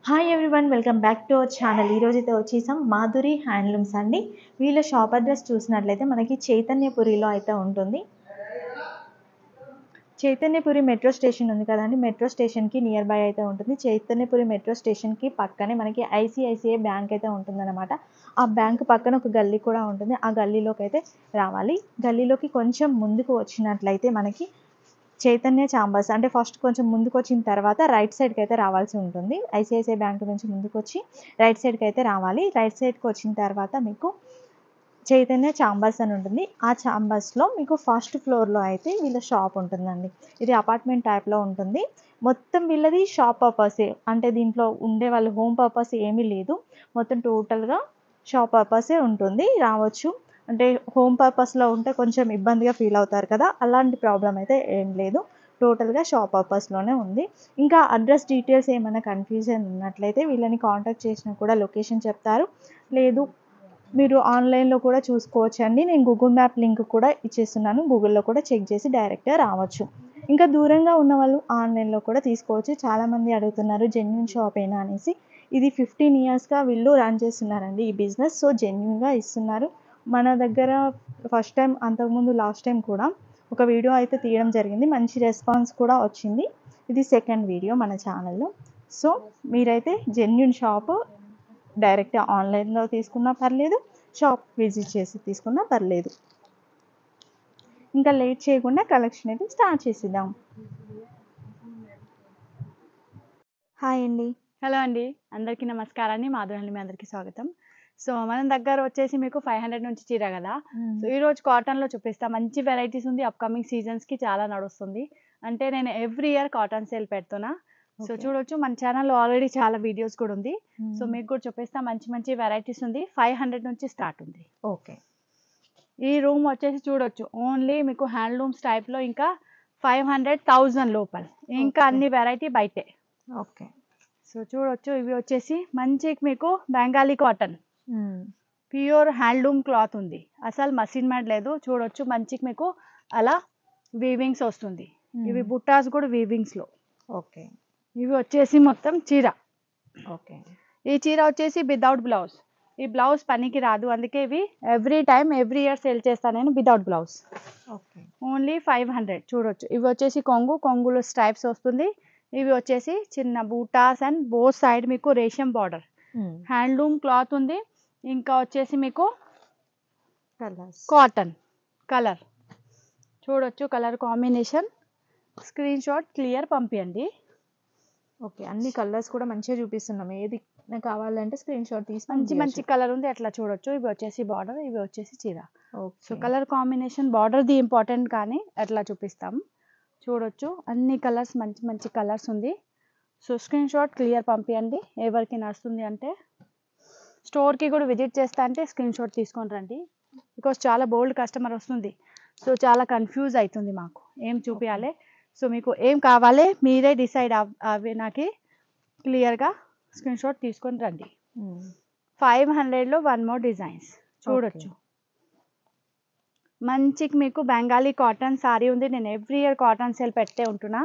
Hi everyone, welcome back to our channel. ఈరోజు అయితే వచ్చేసాం మాధురి హ్యాండ్లూమ్స్ అండి. వీళ్ళ షాప్ అడ్రస్ చూసినట్లయితే మనకి చైతన్యపురిలో అయితే ఉంటుంది. చైతన్యపురి మెట్రో స్టేషన్ ఉంది కదండి, మెట్రో స్టేషన్కి నియర్ బై అయితే ఉంటుంది. చైతన్యపురి మెట్రో స్టేషన్కి పక్కనే మనకి ఐసిఐసిఐ బ్యాంక్ అయితే ఉంటుందన్నమాట. ఆ బ్యాంక్ పక్కన ఒక గల్లీ కూడా ఉంటుంది. ఆ గల్లీలోకి అయితే రావాలి. గల్లీలోకి కొంచెం ముందుకు వచ్చినట్లయితే మనకి చైతన్య చాంబర్స్ అంటే ఫస్ట్ కొంచెం ముందుకు వచ్చిన తర్వాత రైట్ సైడ్కి అయితే రావాల్సి ఉంటుంది. ఐసిఐసిఐ బ్యాంక్ నుంచి ముందుకు వచ్చి రైట్ సైడ్కి అయితే రావాలి. రైట్ సైడ్కి వచ్చిన తర్వాత మీకు చైతన్య చాంబర్స్ అని ఉంటుంది. ఆ చాంబర్స్లో మీకు ఫస్ట్ ఫ్లోర్లో అయితే వీళ్ళ షాప్ ఉంటుందండి. ఇది అపార్ట్మెంట్ టైప్లో ఉంటుంది. మొత్తం వీళ్ళది షాప్ పర్పసే, అంటే దీంట్లో ఉండే వాళ్ళ హోమ్ పర్పస్ ఏమీ లేదు. మొత్తం టోటల్గా షాప్ పర్పసే ఉంటుంది. రావచ్చు, అంటే హోమ్ పర్పస్లో ఉంటే కొంచెం ఇబ్బందిగా ఫీల్ అవుతారు కదా, అలాంటి ప్రాబ్లం అయితే ఏం లేదు. టోటల్గా షాప్ పర్పస్లోనే ఉంది. ఇంకా అడ్రస్ డీటెయిల్స్ ఏమైనా కన్ఫ్యూజన్ ఉన్నట్లయితే వీళ్ళని కాంటాక్ట్ చేసినా కూడా లొకేషన్ చెప్తారు. లేదు మీరు ఆన్లైన్లో కూడా చూసుకోవచ్చు అండి. నేను గూగుల్ మ్యాప్ లింక్ కూడా ఇచ్చేస్తున్నాను. గూగుల్లో కూడా చెక్ చేసి డైరెక్ట్గా రావచ్చు. ఇంకా దూరంగా ఉన్న వాళ్ళు ఆన్లైన్లో కూడా తీసుకోవచ్చు. చాలామంది అడుగుతున్నారు జెన్యూన్ షాప్ ఏనా అనేసి. ఇది 15 ఇయర్స్గా వీళ్ళు రన్ చేస్తున్నారండి ఈ బిజినెస్. సో జెన్యూన్గా ఇస్తున్నారు. మన దగ్గర ఫస్ట్ టైం, అంతకుముందు లాస్ట్ టైం కూడా ఒక వీడియో అయితే తీయడం జరిగింది. మంచి రెస్పాన్స్ కూడా వచ్చింది. ఇది సెకండ్ వీడియో మన ఛానల్లో. సో మీరైతే జెన్యూన్ షాప్ డైరెక్ట్గా ఆన్లైన్లో తీసుకున్నా పర్లేదు, షాప్ విజిట్ చేసి తీసుకున్నా పర్లేదు. ఇంకా లేట్ చేయకుండా కలెక్షన్ అయితే స్టార్ట్ చేసేద్దాం. హాయ్ అండి. హలో అండి, అందరికీ నమస్కారాన్ని. మాధురి మీ అందరికీ స్వాగతం. సో మన దగ్గర వచ్చేసి మీకు 500 నుంచి చీర కదా. సో ఈరోజు కాటన్లో చూపిస్తా. మంచి వెరైటీస్ ఉంది. అప్కమింగ్ సీజన్స్కి చాలా నడుస్తుంది. అంటే నేను ఎవ్రీ ఇయర్ కాటన్ సేల్ పెడుతున్నా. సో చూడొచ్చు, మన ఛానల్లో ఆల్రెడీ చాలా వీడియోస్ కూడా ఉంది. సో మీకు కూడా చూపిస్తా. మంచి మంచి వెరైటీస్ ఉంది. 500 నుంచి స్టార్ట్ ఉంది. ఓకే. ఈ రూమ్ వచ్చేసి చూడొచ్చు, ఓన్లీ మీకు హ్యాండ్లూమ్స్ టైప్లో, ఇంకా 500,000 లోపల, ఇంకా అన్ని వెరైటీ బయటే. ఓకే. సో చూడొచ్చు, ఇవి వచ్చేసి మంచి మీకు Bengali cotton, pure handloom cloth ఉంది. అసలు మసిన్ మేడ్ లేదు. చూడొచ్చు, మంచికి మీకు అలా వీవింగ్స్ వస్తుంది. ఇవి బుట్టాస్ కూడా వీవింగ్స్లో. ఓకే. ఇవి వచ్చేసి మొత్తం చీర. ఓకే. ఈ చీర వచ్చేసి వితౌట్ బ్లౌజ్. ఈ బ్లౌజ్ పనికి రాదు, అందుకే ఇవి every time every year sale చేస్తాను నేను వితౌట్ బ్లౌజ్. ఓకే. ఓన్లీ 500. చూడొచ్చు, ఇవి వచ్చేసి కొంగులో స్ట్రైప్స్ వస్తుంది. ఇవి వచ్చేసి చిన్న బూటాస్ అండ్ బోత్ సైడ్ మీకు రేషం బార్డర్, హ్యాండ్లూమ్ క్లాత్ ఉంది. ఇంకా వచ్చేసి మీకు కాటన్ కలర్ చూడొచ్చు, colour combination screen shot clear పంపించండి. ఓకే. అన్ని కలర్స్ కూడా మంచిగా చూపిస్తున్నాం. ఏది కావాలంటే స్క్రీన్ షాట్ తీసి మంచి కలర్ ఉంది అట్లా చూడొచ్చు. ఇవి వచ్చేసి బార్డర్, ఇవి వచ్చేసి చీర. So okay. కలర్ కాంబినేషన్ బార్డర్ది ఇంపార్టెంట్, కానీ అట్లా చూపిస్తాం. చూడొచ్చు, అన్ని కలర్స్ మంచి కలర్స్ ఉంది. సో స్క్రీన్ షాట్ క్లియర్ పంపించండి. ఎవరికి నడుస్తుంది అంటే స్టోర్కి కూడా విజిట్ చేస్తా అంటే స్క్రీన్ షాట్ తీసుకొని రండి. బికాస్ చాలా బోల్డ్ కస్టమర్ వస్తుంది. సో చాలా కన్ఫ్యూజ్ అవుతుంది మాకు ఏం చూపించాలి. సో మీకు ఏం కావాలి మీరే డిసైడ్ అవి నాకు క్లియర్గా స్క్రీన్ షాట్ తీసుకొని రండి. 500లో 1 మోర్ డిజైన్స్ చూడొచ్చు. మంచికి మీకు బెంగాలీ కాటన్ సారీ ఉంది. నేను ఎవ్రీ ఇయర్ కాటన్ సేల్ పెట్టే ఉంటున్నా,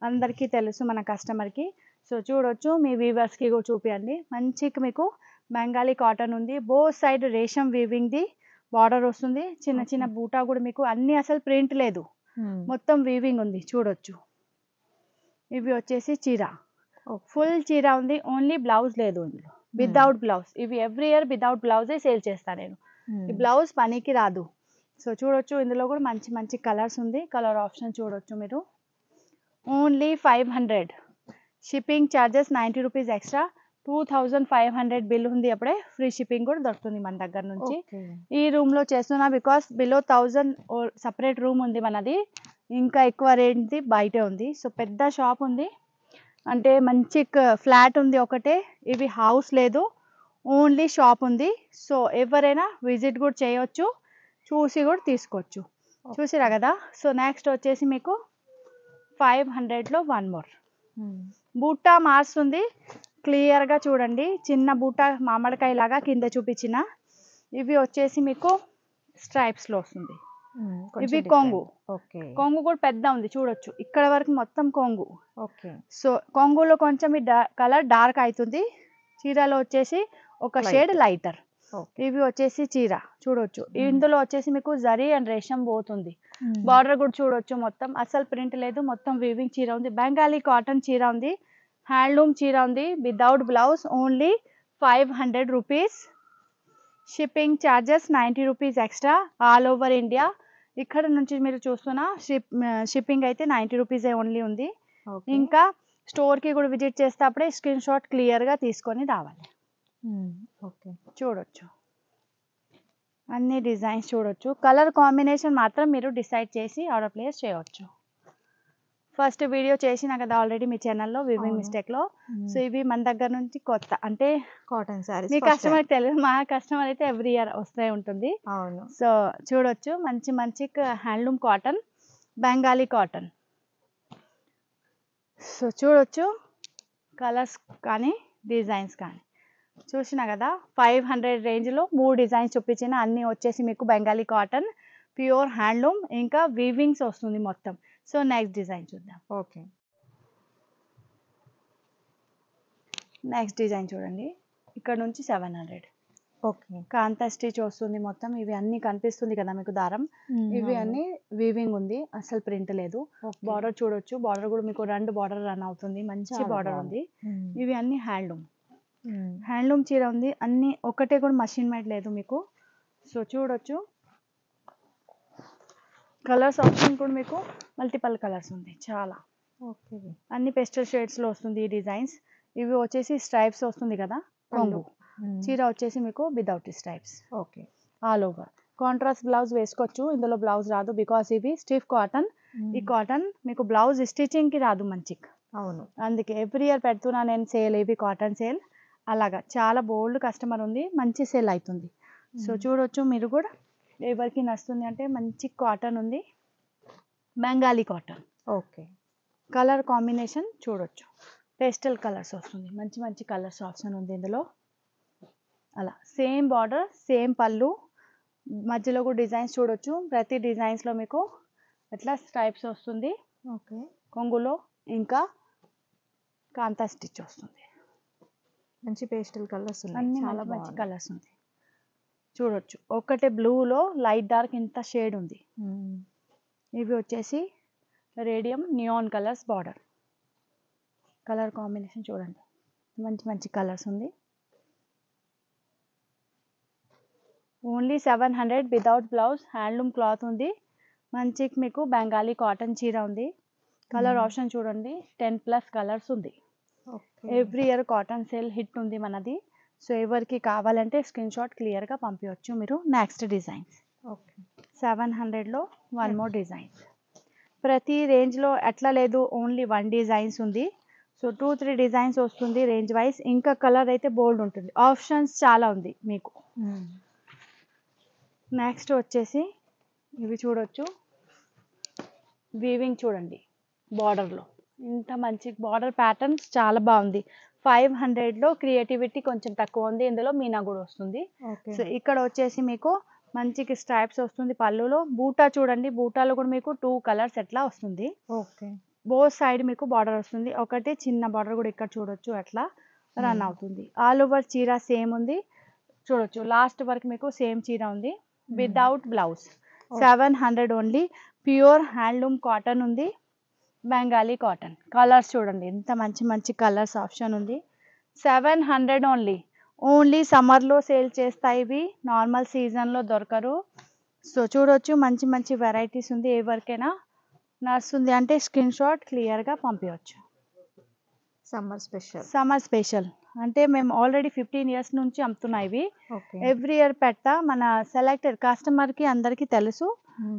అందరికీ తెలుసు మన కస్టమర్కి. సో చూడొచ్చు, మీ వీవర్స్కి కూడా చూపించండి. మంచికి మీకు బెంగాలీ కాటన్ ఉంది. బోత్ సైడ్ రేషం వీవింగ్ది బార్డర్ వస్తుంది. చిన్న బూటా కూడా మీకు అన్ని, అసలు ప్రింట్ లేదు, మొత్తం వీవింగ్ ఉంది. చూడొచ్చు, ఇవి వచ్చేసి చీర, ఫుల్ చీర ఉంది. ఓన్లీ బ్లౌజ్ లేదు ఇందులో, వితౌట్ బ్లౌజ్. ఇవి ఎవ్రీ ఇయర్ వితౌట్ బ్లౌజే సేల్ చేస్తాను నేను. ఈ బ్లౌజ్ పనికి రాదు. సో చూడొచ్చు, ఇందులో కూడా మంచి కలర్స్ ఉంది. కలర్ ఆప్షన్ చూడొచ్చు మీరు. Only 500. Shipping charges 90 rupees extra. 2500 bill ఉంది. అప్పుడే ఫ్రీ షిప్పింగ్ కూడా దొరుకుతుంది మన దగ్గర నుంచి. ఈ రూమ్లో చేస్తున్నా బికాస్ బిలో 1000 సపరేట్ రూమ్ ఉంది మనది. ఇంకా ఎక్కువ రేట్ది బయటే ఉంది. సో పెద్ద షాప్ ఉంది, అంటే మంచి ఫ్లాట్ ఉంది ఒకటే. ఇవి హౌస్ లేదు, ఓన్లీ షాప్ ఉంది. సో ఎవరైనా విజిట్ కూడా చేయొచ్చు, చూసి కూడా తీసుకోవచ్చు. చూసిరా కదా. సో నెక్స్ట్ వచ్చేసి మీకు 500లో 1 మోర్ బూటా మారుస్తుంది. క్లియర్గా చూడండి, చిన్న బూటా మామిడికాయ లాగా కింద చూపించిన. ఇవి వచ్చేసి మీకు స్ట్రైప్స్లో వస్తుంది. ఇవి కొంగు. ఓకే. కొంగు కూడా పెద్ద ఉంది చూడొచ్చు, ఇక్కడ వరకు మొత్తం కొంగు. ఓకే. సో కొంగులో కొంచెం ఈ కలర్ డార్క్ అవుతుంది, చీరలో వచ్చేసి ఒక షేడ్ లైటర్. ఇవి వచ్చేసి చీర చూడొచ్చు, ఇందులో వచ్చేసి మీకు జరీ అండ్ రేషం పోతుంది. బార్డర్ కూడా చూడొచ్చు, మొత్తం అసలు ప్రింట్ లేదు, మొత్తం వీవింగ్ చీర ఉంది. బెంగాలీ కాటన్ చీర ఉంది, హ్యాండ్లూమ్ చీర ఉంది, without blouse, only 500 rupees. Shipping charges 90 rupees extra, all over India. ఇక్కడ నుంచి మీరు చూస్తున్న షిప్పింగ్ అయితే 90 రూపీసే ఓన్లీ ఉంది. ఇంకా స్టోర్కి కూడా విజిట్ చేసేటప్పుడే స్క్రీన్ షాట్ క్లియర్గా తీసుకొని రావాలి. ఓకే. చూడొచ్చు అన్ని డిజైన్స్ చూడొచ్చు, కలర్ కాంబినేషన్ మాత్రం మీరు డిసైడ్ చేసి ఆర్డర్ ప్లేస్ చేయవచ్చు. ఫస్ట్ వీడియో చేసిన కదా ఆల్రెడీ మీ ఛానల్లో వివింగ్ మిస్టేక్లో. సో ఇవి మన దగ్గర నుంచి కొత్త, అంటే కాటన్ సారీస్ మీ కస్టమర్కి తెలియదు, మా కస్టమర్ అయితే ఎవ్రీ ఇయర్ వస్తూ ఉంటుంది. అవును. సో చూడొచ్చు మంచి మంచి handloom cotton, Bengali cotton. So చూడొచ్చు కలర్స్ కానీ డిజైన్స్ కానీ చూసినా కదా. 500 రేంజ్లో 3 డిజైన్స్ చూపించిన, అన్నీ వచ్చేసి మీకు బెంగాలీ కాటన్, ప్యూర్ హ్యాండ్లూమ్, ఇంకా వీవింగ్స్ వస్తుంది మొత్తం. సో నెక్స్ట్ డిజైన్ చూద్దాం. ఓకే. నెక్స్ట్ డిజైన్ చూడండి, ఇక్కడ నుంచి 700. ఓకే. కాంతా స్టిచ్ వస్తుంది మొత్తం. ఇవి అన్నీ కనిపిస్తుంది కదా మీకు దారం, ఇవి అన్నీ వీవింగ్ ఉంది, అసలు ప్రింట్ లేదు. బార్డర్ చూడొచ్చు, బార్డర్ కూడా మీకు 2 బార్డర్ రన్ అవుతుంది, మంచి బార్డర్ ఉంది. ఇవి అన్నీ హ్యాండ్లూమ్, హ్యాండ్లూమ్ చీర ఉంది, అన్నీ ఒకటే కూడా మషిన్ మేడ్ లేదు మీకు. సో చూడొచ్చు కలర్స్ ఆప్షన్ కూడా మీకు మల్టిపల్ కలర్స్ ఉంది చాలా. ఓకే. అన్ని పెస్టల్ షేడ్స్లో వస్తుంది ఈ డిజైన్స్. ఇవి వచ్చేసి స్ట్రైప్స్ వస్తుంది కదా కొంగు, చీర వచ్చేసి మీకు without stripes. Okay. All over contrast blouse వేసుకోవచ్చు, ఇందులో బ్లౌజ్ రాదు బికాస్ ఇవి స్టిఫ్ కాటన్. ఈ కాటన్ మీకు బ్లౌజ్ స్టిచింగ్కి రాదు మంచిగా. అవును. అందుకే ఎవ్రీ ఇయర్ పెడుతున్నా నేను సేల్, ఇవి కాటన్ సేల్. అలాగా చాలా బోల్డ్ కస్టమర్ ఉంది, మంచి సేల్ అవుతుంది. సో చూడొచ్చు మీరు కూడా, ఎవరికి నచ్చుతుంది అంటే మంచి కాటన్ ఉంది, Bengali cotton. Okay. Colour combination చూడొచ్చు, పేస్టల్ కలర్స్ వస్తుంది, మంచి మంచి కలర్స్ ఆప్షన్ ఉంది ఇందులో. అలా సేమ్ బార్డర్, సేమ్ పళ్ళు, మధ్యలో కూడా డిజైన్స్ చూడొచ్చు. ప్రతి డిజైన్స్లో మీకు ఎట్లా స్ట్రైప్స్ వస్తుంది. ఓకే. కొంగులో ఇంకా కాంతా స్టిచ్ వస్తుంది, మంచి పేస్టల్ కలర్స్ ఉన్నాయి, అన్ని చాలా మంచి కలర్స్ ఉంది చూడొచ్చు. ఒకటే బ్లూలో లైట్ డార్క్ ఇంత షేడ్ ఉంది. ఇవి వచ్చేసి radium neon colours border. Colour combination చూడండి, మంచి మంచి కలర్స్ ఉంది. Only 700 without blouse, handloom cloth ఉంది. మంచి మీకు బెంగాలీ కాటన్ చీర ఉంది. కలర్ ఆప్షన్ చూడండి, 10+ కలర్స్ ఉంది. Every year cotton sale hit ఉంది మనది. సో ఎవరికి కావాలంటే స్క్రీన్ షాట్ క్లియర్గా పంపించవచ్చు మీరు. Next designs. ఓకే. 700లో 1 మోర్ డిజైన్స్. ప్రతి రేంజ్లో ఎట్లా లేదు, ఓన్లీ 1 డిజైన్స్ ఉంది. సో 2-3 డిజైన్స్ వస్తుంది రేంజ్ వైజ్. ఇంకా కలర్ అయితే బోల్డ్ ఉంటుంది, ఆప్షన్స్ చాలా ఉంది మీకు. నెక్స్ట్ వచ్చేసి ఇవి చూడొచ్చు, వీవింగ్ చూడండి, బార్డర్లో ఇంత మంచి బార్డర్ ప్యాటర్న్స్ చాలా బాగుంది. 500లో క్రియేటివిటీ కొంచెం తక్కువ ఉంది, ఇందులో మీనా కూడా వస్తుంది. సో ఇక్కడ వచ్చేసి మీకు మంచి స్ట్రైప్స్ వస్తుంది పళ్ళులో. బూటా చూడండి, బూటాలో కూడా మీకు 2 కలర్స్ ఎట్లా వస్తుంది. ఓకే. బోత్ సైడ్ మీకు బార్డర్ వస్తుంది, ఒకటి చిన్న బార్డర్ కూడా ఇక్కడ చూడొచ్చు ఎట్లా రన్ అవుతుంది. ఆల్ ఓవర్ చీర సేమ్ ఉంది చూడొచ్చు, లాస్ట్ వరకు మీకు సేమ్ చీర ఉంది without blouse. 700 only. Pure handloom cotton ఉంది, బెంగాలీ కాటన్. కలర్స్ చూడండి ఎంత మంచి మంచి కలర్స్ ఆప్షన్ ఉంది. 700 ఓన్లీ. ఓన్లీ సమ్మర్లో సేల్ చేస్తాయి ఇవి, నార్మల్ సీజన్లో దొరకరు. సో చూడొచ్చు మంచి మంచి వెరైటీస్ ఉంది. ఎవరికైనా నడుస్తుంది అంటే స్క్రీన్ షాట్ క్లియర్గా పంపించవచ్చు. సమ్మర్ స్పెషల్ అంటే మేము ఆల్రెడీ 15 ఇయర్స్ నుంచి అమ్ముతున్నాయి ఇవి. ఎవ్రీ ఇయర్ పెట్టా, మన సెలెక్టెడ్ కస్టమర్కి అందరికీ తెలుసు.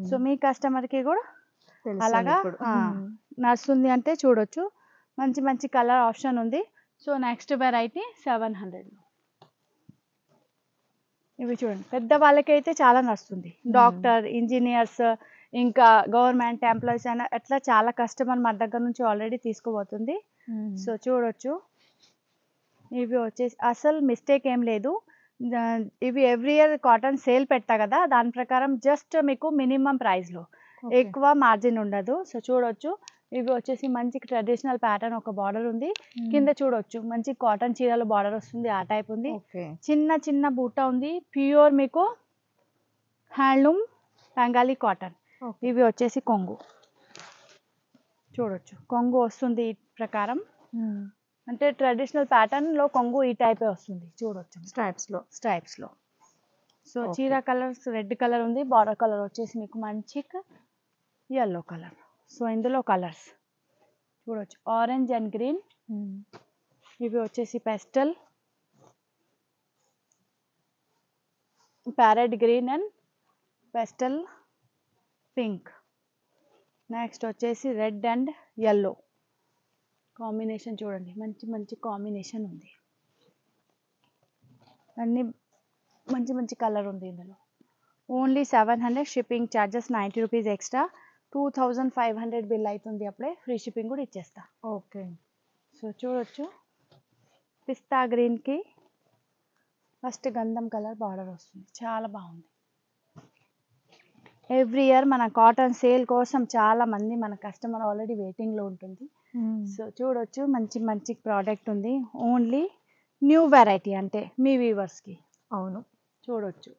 సో మీ కస్టమర్కి కూడా అలాగా నడుస్తుంది అంటే చూడొచ్చు, మంచి మంచి కలర్ ఆప్షన్ ఉంది. సో నెక్స్ట్ వెరైటీ 700లో ఇవి చూడండి, పెద్ద వాళ్ళకైతే చాలా నడుస్తుంది. డాక్టర్, ఇంజనీర్స్, ఇంకా గవర్నమెంట్ ఎంప్లాయీస్ అయినా అట్లా చాలా కస్టమర్ మన దగ్గర నుంచి ఆల్రెడీ తీసుకుపోతుంది. సో చూడొచ్చు, ఇవి వచ్చేసి అసలు మిస్టేక్ ఏం లేదు, ఇవి ఎవ్రీ ఇయర్ కాటన్ సేల్ పెడతా కదా, దాని ప్రకారం జస్ట్ మీకు మినిమం ప్రైస్లో, ఎక్కువ మార్జిన్ ఉండదు. సో చూడొచ్చు, ఇవి వచ్చేసి మంచి ట్రెడిషనల్ ప్యాటర్న్, ఒక బార్డర్ ఉంది. కింద చూడొచ్చు మంచి కాటన్ చీరలో బార్డర్ వస్తుంది, ఆ టైప్ ఉంది. చిన్న చిన్న బూట ఉంది, ప్యూర్ మీకు హ్యాండ్లూమ్ బెంగాలీ కాటన్. ఇవి వచ్చేసి కొంగు చూడొచ్చు, కొంగు వస్తుంది ఈ ప్రకారం. అంటే ట్రెడిషనల్ ప్యాటర్న్లో కొంగు ఈ టైపే వస్తుంది చూడొచ్చు, స్ట్రైప్స్లో. సో చీర కలర్స్ రెడ్ కలర్ ఉంది, బార్డర్ కలర్ వచ్చేసి మీకు మంచి yellow కలర్. సో ఇందులో కలర్స్ చూడొచ్చు, ఆరెంజ్ అండ్ గ్రీన్. ఇవి వచ్చేసి pastel, parrot green and pastel pink. Next వచ్చేసి రెడ్ అండ్ yellow కాంబినేషన్ చూడండి, మంచి మంచి కాంబినేషన్ ఉంది. అన్ని మంచి మంచి కలర్ ఉంది ఇందులో. Only 700, shipping charges 90 rupees extra. 2500 bill అవుతుంది, అప్పుడే ఫ్రీ షిప్పింగ్ కూడా ఇచ్చేస్తా. ఓకే. సో చూడొచ్చు, పిస్తా గ్రీన్కి ఫస్ట్ గంధం కలర్ బార్డర్ వస్తుంది, చాలా బాగుంది. ఎవ్రీ ఇయర్ మన కాటన్ సేల్ కోసం చాలా మంది మన కస్టమర్ ఆల్రెడీ వెయిటింగ్లో ఉంటుంది. సో చూడొచ్చు, మంచి మంచి ప్రోడక్ట్ ఉంది, ఓన్లీ న్యూ వెరైటీ, అంటే మీ వీవర్స్కి. అవును, చూడొచ్చు.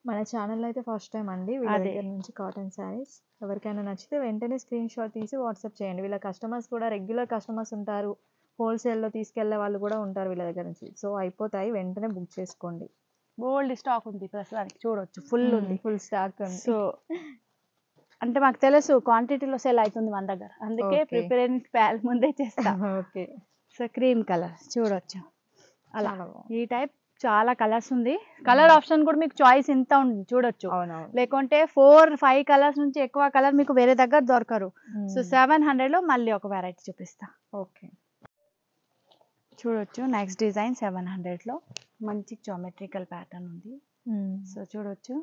మన ఛానల్లో అయితే ఫస్ట్ టైం అండి వీళ్ళ దగ్గర నుంచి కాటన్ శారీస్. ఎవరికైనా నచ్చితే వెంటనే స్క్రీన్ షాట్ తీసి వాట్సాప్ చేయండి. వీళ్ళ కస్టమర్స్ కూడా రెగ్యులర్ కస్టమర్స్ ఉంటారు, హోల్సేల్లో తీసుకెళ్లే వాళ్ళు కూడా ఉంటారు వీళ్ళ దగ్గర నుంచి. సో అయిపోతాయి, వెంటనే బుక్ చేసుకోండి. బోల్డ్ స్టాక్ ఉంది ప్రస్తుతానికి, చూడొచ్చు ఫుల్ ఉంది, ఫుల్ స్టాక్ ఉంది. సో అంటే మాకు తెలుసు క్వాంటిటీలో సేల్ అవుతుంది మన దగ్గర, అందుకే ప్రిపేర్ ముందే చేస్తా. ఓకే. సో క్రీమ్ కలర్ చూడొచ్చు, అలా ఈ టైప్ చాలా కలర్స్ ఉంది. కలర్ ఆప్షన్ కూడా మీకు చాయిస్ ఇంత ఉంది చూడొచ్చు, లేకుంటే 4-5 కలర్స్ నుంచి ఎక్కువ కలర్ మీకు వేరే దగ్గర దొరకరు. సో 700లో మళ్ళీ ఒక వెరైటీ చూపిస్తా. ఓకే. చూడొచ్చు, నెక్స్ట్ డిజైన్ 700లో మంచి జామెట్రికల్ ప్యాటర్న్ ఉంది. సో చూడొచ్చు,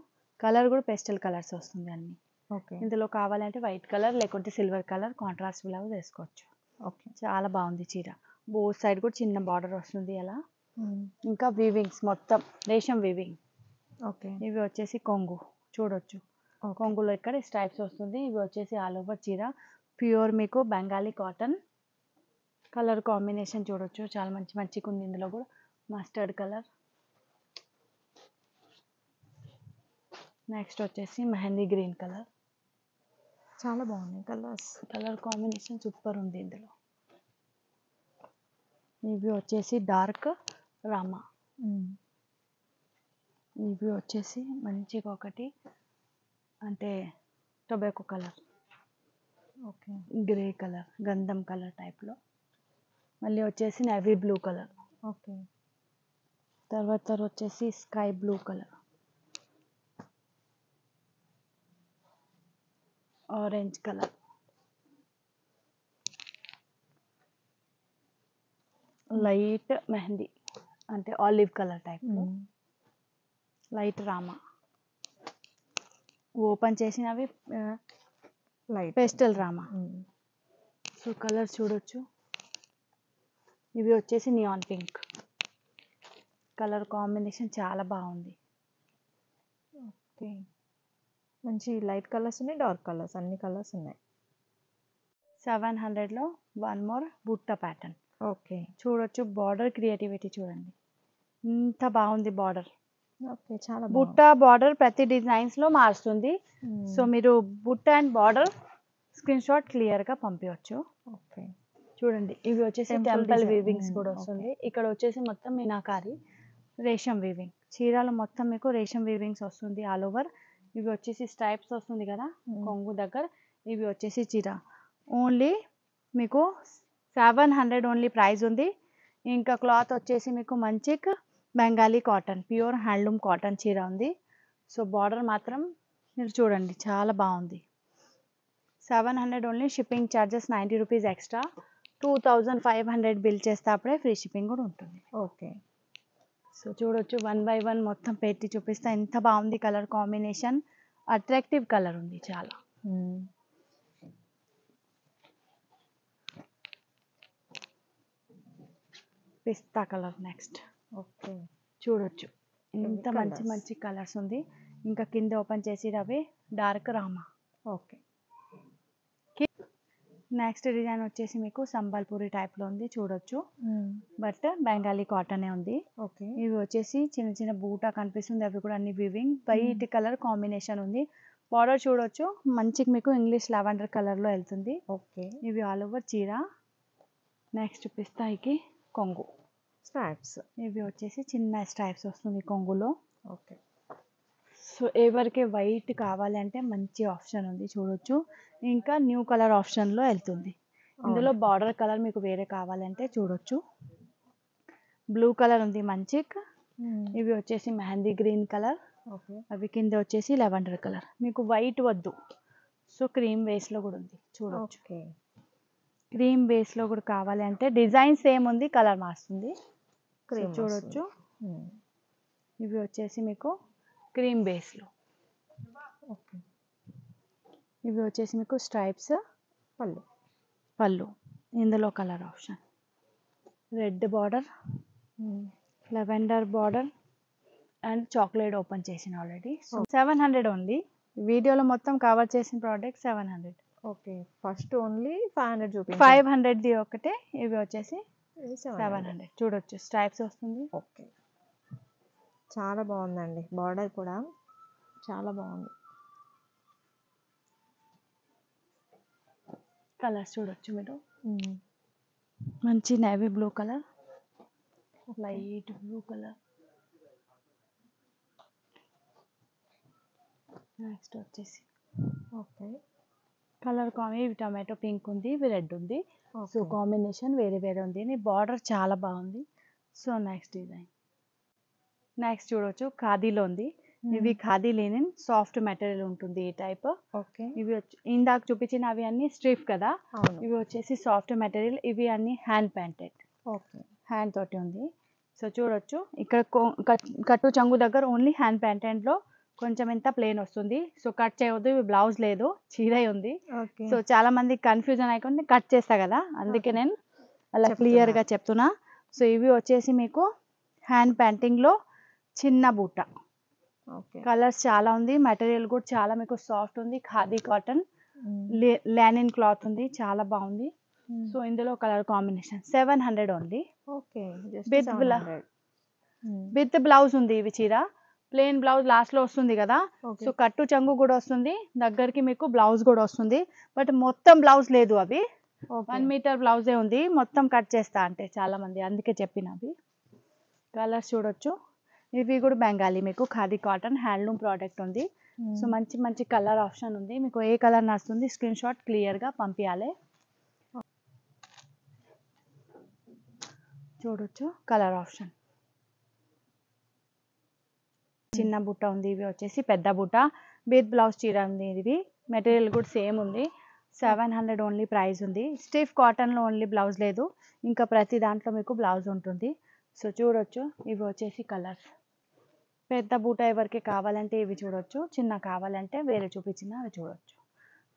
కలర్ కూడా పెస్టల్ కలర్స్ వస్తుంది అన్ని. ఓకే. ఇందులో కావాలంటే వైట్ కలర్ లేకుంటే సిల్వర్ కలర్ కాంట్రాస్ట్ బ్లౌజ్ వేసుకోవచ్చు. ఓకే. చాలా బాగుంది చీర, బోత్ సైడ్ కూడా చిన్న బార్డర్ వస్తుంది అలా. ఇంకా వీవింగ్స్ మొత్తం రేషం వీవింగ్. ఓకే. ఇవి వచ్చేసి కొంగు చూడొచ్చు, కొంగులో ఇక్కడ స్ట్రైప్స్ వస్తుంది. ఇవి వచ్చేసి ఆల్ ఓవర్ చీర, ప్యూర్ మీకు బెంగాలీ కాటన్. కలర్ కాంబినేషన్ చూడొచ్చు, చాలా మంచి మంచిగా ఉంది. ఇందులో కూడా మస్టర్డ్ కలర్, నెక్స్ట్ వచ్చేసి మెహందీ గ్రీన్ కలర్. చాలా బాగున్నాయి కలర్స్, కలర్ కాంబినేషన్ సూపర్ ఉంది ఇందులో. ఇవి వచ్చేసి డార్క్ రామా. ఇవి వచ్చేసి మంచిగా ఒకటి అంటే tobacco colour, okay, grey colour, గంధం కలర్ టైప్లో. మళ్ళీ వచ్చేసి నేవీ బ్లూ కలర్. ఓకే. తర్వాత వచ్చేసి sky blue colour, orange colour, light mehndi అంటే ఆలివ్ కలర్ టైప్లో, లైట్ రామా. ఓపెన్ చేసినవి light pastel Rama. So colour చూడొచ్చు, ఇవి వచ్చేసి నియాన్ పింక్. కలర్ కాంబినేషన్ చాలా బాగుంది. ఓకే. మంచి లైట్ కలర్స్ ఉన్నాయి, డార్క్ కలర్స్, అన్ని కలర్స్ ఉన్నాయి. 700లో వన్ మోర్ బుట్ట ప్యాటర్న్. ఓకే. చూడొచ్చు, బార్డర్ క్రియేటివిటీ చూడండి, ఇంత బాగుంది బార్డర్. ఓకే. చాలా బుట్ట బార్డర్ ప్రతి డిజైన్స్లో మారుస్తుంది. సో మీరు బుట్ట అండ్ బార్డర్ స్క్రీన్ షాట్ క్లియర్గా పంపించవచ్చు. ఓకే. చూడండి, ఇవి వచ్చేసి టెంపుల్ వీవింగ్స్ కూడా వస్తుంది. ఇక్కడ వచ్చేసి మొత్తం మీనాకారి రేషం వీవింగ్, చీరలు మొత్తం మీకు రేషం వీవింగ్స్ వస్తుంది ఆల్ ఓవర్. ఇవి వచ్చేసి స్ట్రైప్స్ వస్తుంది కదా కొంగు దగ్గర. ఇవి వచ్చేసి చీర ఓన్లీ మీకు 700 ఓన్లీ ప్రైస్ ఉంది. ఇంకా క్లాత్ వచ్చేసి మీకు మంచి Bengali cotton, pure handloom cotton చీర ఉంది. సో బార్డర్ మాత్రం మీరు చూడండి చాలా బాగుంది. 700 only, shipping charges 90 rupees extra. 2500 bill చేస్తే అప్పుడే ఫ్రీ షిప్పింగ్ కూడా ఉంటుంది. ఓకే. సో చూడొచ్చు, 1 బై 1 మొత్తం పెట్టి చూపిస్తా. ఎంత బాగుంది కలర్ కాంబినేషన్, అట్రాక్టివ్ కలర్ ఉంది చాలా. పిస్తా కలర్ నెక్స్ట్. ఓకే. చూడొచ్చు, ఇంత మంచి colours. మంచి కలర్స్ ఉంది. ఇంకా కింద ఓపెన్ చేసి Ravi dark Rama. Okay. Next design వచ్చేసి మీకు సంబల్పూరి టైప్లో ఉంది చూడొచ్చు. బట్ బెంగాలీ కాటనే ఉంది. ఓకే. ఇవి వచ్చేసి చిన్న చిన్న బూటా కనిపిస్తుంది. అవి కూడా అన్ని వివింగ్ వైట్ కలర్ కాంబినేషన్ ఉంది. బార్డర్ చూడొచ్చు మంచిగా మీకు ఇంగ్లీష్ లావెండర్ కలర్లో వెళ్తుంది. ఓకే. ఇవి ఆల్ ఓవర్ చీర. నెక్స్ట్ పిస్తాయికి కొంగు స్ట్రైప్స్. ఇవి వచ్చేసి చిన్న స్ట్రైప్స్ వస్తుంది కొంగులో. ఓకే. సో ఎవరికి వైట్ కావాలంటే మంచి ఆప్షన్ ఉంది చూడొచ్చు. ఇంకా న్యూ కలర్ ఆప్షన్లో వెళ్తుంది. ఇందులో బార్డర్ కలర్ మీకు వేరే కావాలంటే చూడొచ్చు. బ్లూ కలర్ ఉంది మంచి. ఇవి వచ్చేసి మెహందీ గ్రీన్ కలర్. ఓకే. అవి కింద వచ్చేసి లెవెండర్ కలర్. మీకు వైట్ వద్దు సో క్రీమ్ బేస్లో కూడా ఉంది చూడొచ్చు. ఓకే. క్రీమ్ బేస్లో కూడా కావాలి అంటే డిజైన్ సేమ్ ఉంది, కలర్ మారుస్తుంది. క్రీమ్ చూడొచ్చు. ఇవి వచ్చేసి మీకు క్రీమ్ బేస్లో. ఓకే. ఇవి వచ్చేసి మీకు స్ట్రైప్స్ పళ్ళు. పళ్ళు ఇందులో colour option red border, lavender border and chocolate open చేసిన ఆల్రెడీ. So 700 only. వీడియోలో మొత్తం కవర్ చేసిన ప్రోడక్ట్ 700. ఓకే. ఫస్ట్ ఓన్లీ 500 చూపించండి. 500ది ఒకటే. ఇవి వచ్చేసి 700 చూడొచ్చు. స్ట్రైప్స్ వస్తుంది. ఓకే. చాలా బాగుందండి. బార్డర్ కూడా చాలా బాగుంది. కలర్స్ చూడొచ్చు మీరు. మంచి navy blue colour, light blue colour. Next వచ్చేసి ఓకే. కలర్ ఇవి టమాటో పింక్ ఉంది, ఇవి రెడ్ ఉంది. So okay. కాంబినేషన్ వేరే వేరే ఉంది. బార్డర్ చాలా బాగుంది. So next design. నెక్స్ట్ చూడొచ్చు ఖాదీలో ఉంది. ఇవి ఖాదీ లినెన్ సాఫ్ట్ మెటీరియల్ ఉంటుంది ఈ టైప్. ఓకే. ఇవి ఇందాక చూపించిన అవి అన్ని స్ట్రిఫ్ కదా. అవును. ఇవి వచ్చేసి సాఫ్ట్ మెటీరియల్. ఇవి అన్ని హ్యాండ్ ప్యాంటెడ్. ఓకే. హ్యాండ్ తోటి ఉంది. సో చూడొచ్చు ఇక్కడ కట్టు చంగు దగ్గర ఓన్లీ హ్యాండ్ ప్యాంటెడ్లో కొంచెం ఎంత ప్లేన్ వస్తుంది. సో కట్ చేయవద్దు. ఇవి బ్లౌజ్ లేదు, చీర ఉంది. ఓకే. సో చాలా మంది కన్ఫ్యూజన్ అయిపోయింది కట్ చేస్తా కదా, అందుకే నేను అలా క్లియర్గా చెప్తున్నా. సో ఇవి వచ్చేసి మీకు హ్యాండ్ ప్యాంటింగ్లో చిన్న బూట. ఓకే. కలర్స్ చాలా ఉంది. మెటీరియల్ కూడా చాలా మీకు సాఫ్ట్ ఉంది. ఖాదీ కాటన్ లెనిన్ క్లాత్ ఉంది, చాలా బాగుంది. సో ఇందులో colour combination 700 only. Okay. With blouse ఉంది. ఇవి చీర ప్లెయిన్ బ్లౌజ్ లాస్ట్లో వస్తుంది కదా. సో కట్టు చంగు కూడా వస్తుంది, దగ్గరికి మీకు బ్లౌజ్ కూడా వస్తుంది. బట్ మొత్తం బ్లౌజ్ లేదు, అవి 1 మీటర్ బ్లౌజే ఉంది. మొత్తం కట్ చేస్తా అంటే చాలా మంది, అందుకే చెప్పినవి. కలర్స్ చూడొచ్చు. ఇవి కూడా బెంగాలీ మీకు ఖాదీ కాటన్ హ్యాండ్లూమ్ ప్రోడక్ట్ ఉంది. సో మంచి మంచి కలర్ ఆప్షన్ ఉంది. మీకు ఏ కలర్ నడుస్తుంది స్క్రీన్ షాట్ క్లియర్గా పంపించాలి. చూడొచ్చు కలర్ ఆప్షన్. చిన్న బుట్ట ఉంది. ఇవి వచ్చేసి పెద్ద బుట్ట విత్ బ్లౌజ్ చీర ఉంది. ఇది మెటీరియల్ కూడా సేమ్ ఉంది. 700 ఓన్లీ ప్రైస్ ఉంది. స్టిఫ్ కాటన్లో ఓన్లీ బ్లౌజ్ లేదు, ఇంకా ప్రతి దాంట్లో మీకు బ్లౌజ్ ఉంటుంది. సో చూడొచ్చు. ఇవి వచ్చేసి కలర్స్. పెద్ద బూట ఎవరికి కావాలంటే ఇవి చూడొచ్చు, చిన్న కావాలంటే వేరే చూపించిన అవి చూడొచ్చు.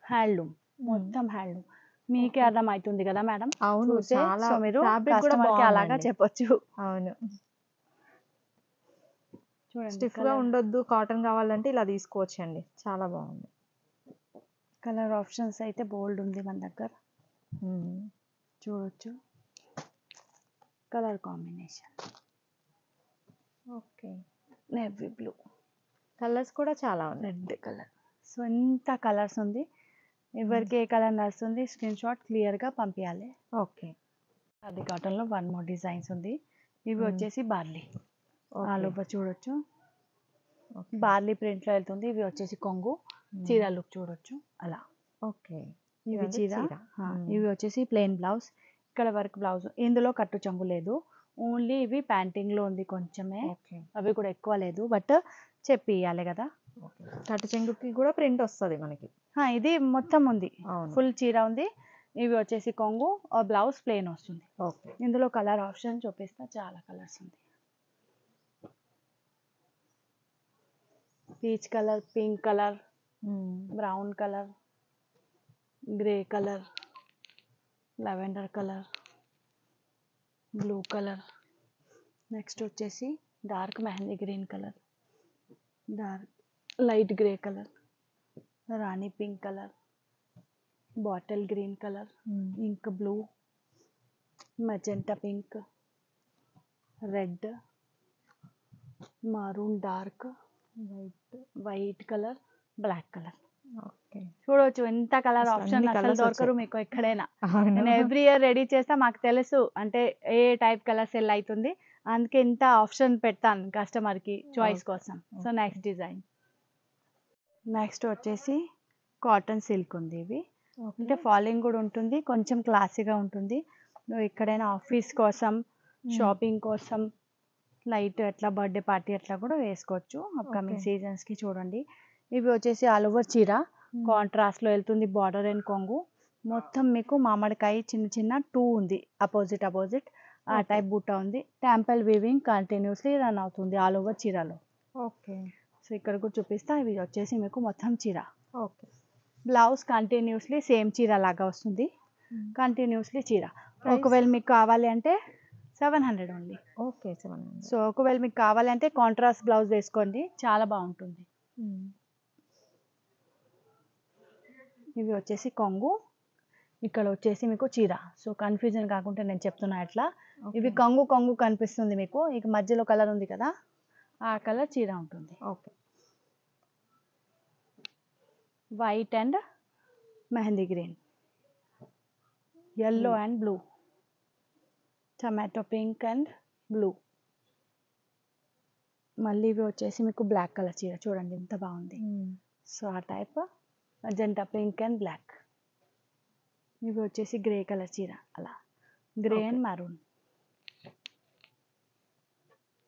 హ్యాండ్లూమ్ మొత్తం హ్యాండ్లూమ్. మీకే అర్థమవుతుంది కదా మేడం. అవును. సో మీరు కస్టమర్కి అలాగా చెప్పొచ్చు. అవును. చూడండి స్టిఫ్గా ఉండొద్దు, కాటన్ కావాలంటే ఇలా తీసుకోవచ్చండి. చాలా బాగుంది. కలర్ ఆప్షన్స్ అయితే బోల్డ్ ఉంది మన దగ్గర. చూడొచ్చు colour combination. Okay. Navy blue colours కూడా చాలా ఉన్నాయి. Red colour. సో ఎంత కలర్స్ ఉంది. ఎవరికి ఏ కలర్ నడుస్తుంది స్క్రీన్ షాట్ క్లియర్గా పంపించాలి. ఓకే. అది కాటన్లో 1 మోర్ డిజైన్స్ ఉంది. ఇవి వచ్చేసి బార్లీ ఆల్ ఓవర్ చూడొచ్చు. బార్లీ ప్రింట్లో వెళ్తుంది. ఇవి వచ్చేసి కొంగు చీర లుక్ చూడొచ్చు అలా. ఓకే. ఇవి చీర. ఇవి వచ్చేసి ప్లెయిన్ బ్లౌజ్, ఇక్కడ వరకు బ్లౌజ్. ఇందులో కట్టు చంగు లేదు, ఓన్లీ ఇవి ప్యాంటింగ్లో ఉంది కొంచెమే. అవి కూడా ఎక్కువ లేదు, బట్ చెప్పి ఇవ్వాలి కదా. కట్టు చెంగుకి కూడా ప్రింట్ వస్తుంది మనకి. ఇది మొత్తం ఉంది, ఫుల్ చీర ఉంది. ఇవి వచ్చేసి కొంగు, బ్లౌజ్ ప్లెయిన్ వస్తుంది. ఓకే. ఇందులో కలర్ ఆప్షన్ చూపిస్తా, చాలా కలర్స్ ఉంది. Peach colour, pink colour, brown colour, grey colour, lavender colour, blue colour. Next వచ్చేసి dark mehndi green colour, dark light grey colour, rani pink colour, bottle green colour, ink blue, magenta pink, red, maroon dark, white colour, black colour. Okay. చూడవచ్చు ఎంత colour అసలు option అన్ని అసలు colours దొరకరు వచ్చాయి. మీకు ఎక్కడైనా. అవును. నేను ఎవ్రీ ఇయర్ రెడీ చేస్తా, మాకు తెలుసు అంటే ఏ టైప్ కలర్ సెల్ అవుతుంది, అందుకే ఇంత ఆప్షన్ పెడతాను కస్టమర్కి చాయిస్ Okay. కోసం. So Okay. Next design, next వచ్చేసి కాటన్ సిల్క్ ఉంది. ఇవి అంటే ఓకే. ఫాలింగ్ కూడా ఉంటుంది, కొంచెం క్లాసీగా ఉంటుంది. నువ్వు ఎక్కడైనా ఆఫీస్ కోసం, షాపింగ్ కోసం, లైట్ అట్లా బర్త్డే పార్టీ అట్లా కూడా వేసుకోవచ్చు అప్కమింగ్ Okay. సీజన్స్కి. చూడండి ఇవి వచ్చేసి ఆల్ ఓవర్ చీర కాంట్రాస్ట్లో వెళ్తుంది, బార్డర్ అండ్ కొంగు మొత్తం మీకు మామిడికాయ చిన్న చిన్న 2 ఉంది, అపోజిట్ ఆ Okay. టైప్ బుట్ట ఉంది. టెంపుల్ వీవింగ్ కంటిన్యూస్లీ రన్ అవుతుంది ఆల్ ఓవర్ చీరలో. ఓకే. సో ఇక్కడ కూడా చూపిస్తా, ఇవి వచ్చేసి మీకు మొత్తం చీర. ఓకే. బ్లౌజ్ కంటిన్యూస్లీ సేమ్ చీర లాగా వస్తుంది, కంటిన్యూస్లీ చీర. ఒకవేళ మీకు కావాలి అంటే 700 ఓన్లీ. ఓకే. 700. సో ఒకవేళ మీకు కావాలి అంటే కాంట్రాస్ట్ బ్లౌజ్ వేసుకోండి, చాలా బాగుంటుంది. ఇవి వచ్చేసి కొంగు, ఇక్కడ వచ్చేసి మీకు చీర. సో కన్ఫ్యూజన్ కాకుండా నేను చెప్తున్నా ఎట్లా. ఇవి కొంగు కొంగు కనిపిస్తుంది మీకు, ఇక మధ్యలో కలర్ ఉంది కదా, ఆ కలర్ చీర ఉంటుంది. Okay. White and mehndi green, yellow and blue, tomato pink and blue. మళ్ళీ ఇవి వచ్చేసి మీకు బ్లాక్ కలర్ చీర, చూడండి ఎంత బాగుంది. సో ఆ type magenta pink and black. ఇవి వచ్చేసి గ్రే కలర్ చీర, అలా గ్రే అండ్ మరూన్.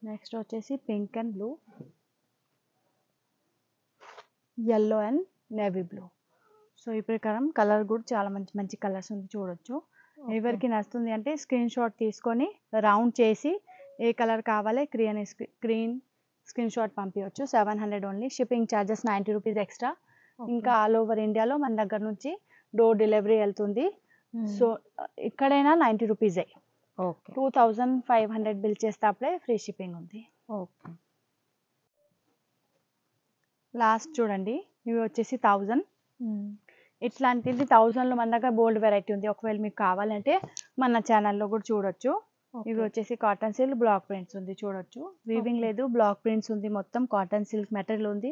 నెక్స్ట్ వచ్చేసి pink and blue, yellow and navy blue. So ఈ ప్రకారం కలర్ కూడా చాలా మంచి మంచి కలర్స్ ఉంది, చూడొచ్చు. ఎవరికి నచ్చుతుంది అంటే స్క్రీన్ షాట్ తీసుకొని రౌండ్ చేసి ఏ కలర్ కావాలి స్క్రీన్ షాట్ పంపించవచ్చు. 700 only. Shipping charges 90 rupees extra. ఇంకా ఆల్ ఓవర్ ఇండియాలో మన దగ్గర నుంచి డోర్ డెలివరీ వెళ్తుంది. సో ఎక్కడైనా 90 రూపీసే. ఓకే. 2500 బిల్ చేస్తే అప్పుడే ఫ్రీ షిప్పింగ్ ఉంది. ఓకే. లాస్ట్ చూడండి, ఇవి వచ్చేసి 1000. ఇట్లాంటిది 1000లో మన దగ్గర బోల్డ్ వెరైటీ ఉంది. ఒకవేళ మీకు కావాలంటే మన ఛానల్లో కూడా చూడొచ్చు. ఇవి వచ్చేసి కాటన్ సిల్క్ బ్లాక్ ప్రింట్స్ ఉంది, చూడొచ్చు. వీవింగ్ లేదు, బ్లాక్ ప్రింట్స్ ఉంది, మొత్తం కాటన్ సిల్క్ మెటీరియల్ ఉంది,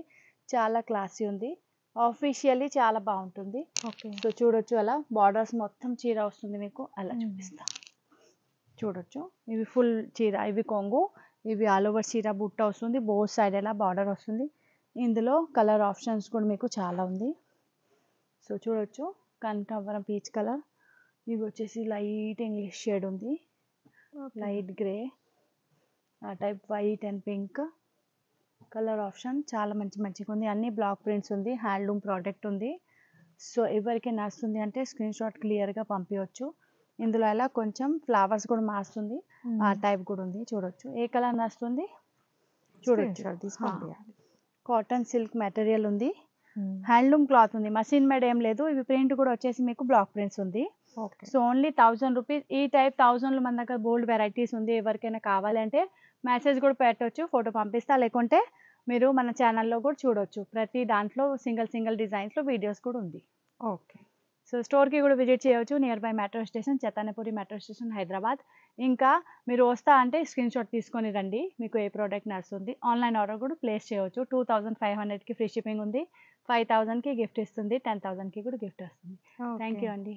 చాలా క్లాసీ ఉంది. ఆఫీషియల్లీ చాలా బాగుంటుంది. ఓకే. సో చూడొచ్చు, అలా బార్డర్స్ మొత్తం చీర వస్తుంది మీకు, అలా చూపిస్తా. చూడొచ్చు ఇవి ఫుల్ చీర, ఇవి కొంగు, ఇవి ఆల్ ఓవర్ చీర బుట్ట వస్తుంది, బోత్ సైడ్ ఎలా బార్డర్ వస్తుంది. ఇందులో కలర్ ఆప్షన్స్ కూడా మీకు చాలా ఉంది. సో చూడొచ్చు, కనకాంబరం పీచ్ కలర్, ఇవి వచ్చేసి లైట్ ఇంగ్లీష్ షేడ్ ఉంది, లైట్ గ్రే, ఆ type white and pink. Colour option చాలా మంచిగా ఉంది, అన్ని బ్లాక్ ప్రింట్స్ ఉంది, హ్యాండ్లూమ్ ప్రోడక్ట్ ఉంది. సో ఎవరికి నచ్చుతుంది అంటే స్క్రీన్ షాట్ క్లియర్గా పంపించవచ్చు. ఇందులో ఎలా కొంచెం ఫ్లవర్స్ కూడా మారుస్తుంది, ఆ టైప్ కూడా ఉంది, చూడొచ్చు. ఏ కలర్ నచ్చుతుంది చూడొచ్చు. కాటన్ సిల్క్ మెటీరియల్ ఉంది, హ్యాండ్లూమ్ క్లాత్ ఉంది, మషిన్ మేడ్ ఏం లేదు. ఇవి ప్రింట్ కూడా వచ్చేసి మీకు బ్లాక్ ప్రింట్స్ ఉంది. So only 1000 rupees. ఈ టైప్ 1000లో మన దగ్గర బోల్డ్ వెరైటీస్ ఉంది. ఎవరికైనా కావాలంటే మెసేజ్ కూడా పెట్టవచ్చు, ఫోటో పంపిస్తా. లేకుంటే మీరు మన ఛానల్లో కూడా చూడొచ్చు, ప్రతి దాంట్లో సింగిల్ డిజైన్స్లో వీడియోస్ కూడా ఉంది. ఓకే. సో స్టోర్కి కూడా విజిట్ చేయవచ్చు, near by metro station, Chaitanyapuri metro station, Hyderabad. ఇంకా మీరు వస్తా అంటే స్క్రీన్ షాట్ తీసుకొని రండి, మీకు ఏ ప్రోడక్ట్ నడుస్తుంది. ఆన్లైన్ ఆర్డర్ కూడా ప్లేస్ చేయవచ్చు. 2500కి ఫ్రీ షిప్పింగ్ ఉంది, 5000కి గిఫ్ట్ ఇస్తుంది, 10,000కి కూడా గిఫ్ట్ వస్తుంది. థ్యాంక్ యూ అండి.